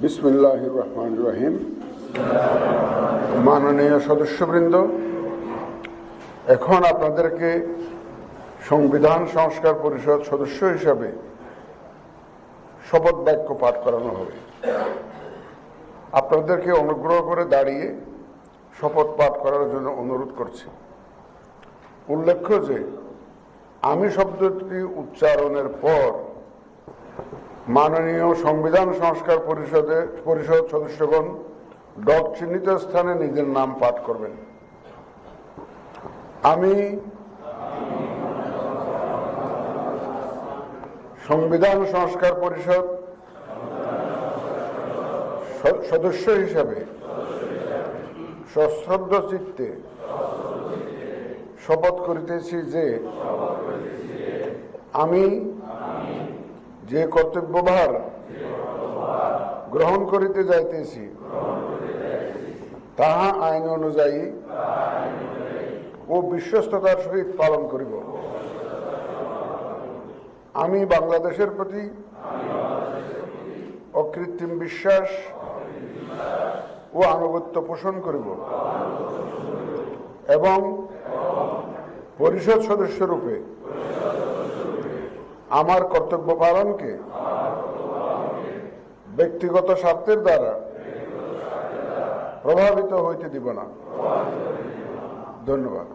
বিসমিল্লাহির রহমানির রহিম। মাননীয় সদস্যবৃন্দ, এখন আপনাদেরকে সংবিধান সংস্কার পরিষদ সদস্য হিসাবে শপথ বাক্য পাঠ করানো হবে। আপনাদেরকে অনুগ্রহ করে দাঁড়িয়ে শপথ পাঠ করার জন্য অনুরোধ করছি। উল্লেখ্য যে আমি শব্দটি উচ্চারণের পর মাননীয় সংবিধান সংস্কার পরিষদ সদস্যগণ ডগ চিহ্নিত স্থানে নিজের নাম পাঠ করবেন। আমি সংবিধান সংস্কার পরিষদ সদস্য হিসাবে সশ্রদ্ধ চিত্তে শপথ করিতেছি যে আমি যে কর্তব্যভার গ্রহণ করিতে যাইতেছি তাহা আইন অনুযায়ী ও বিশ্বস্ততার সহিত পালন করিব। আমি বাংলাদেশের প্রতি অকৃত্রিম বিশ্বাস ও আনুগত্য পোষণ করিব এবং পরিষদ সদস্যরূপে আমার কর্তব্য পালনকে ব্যক্তিগত স্বার্থের দ্বারা প্রভাবিত হইতে দিব না। ধন্যবাদ।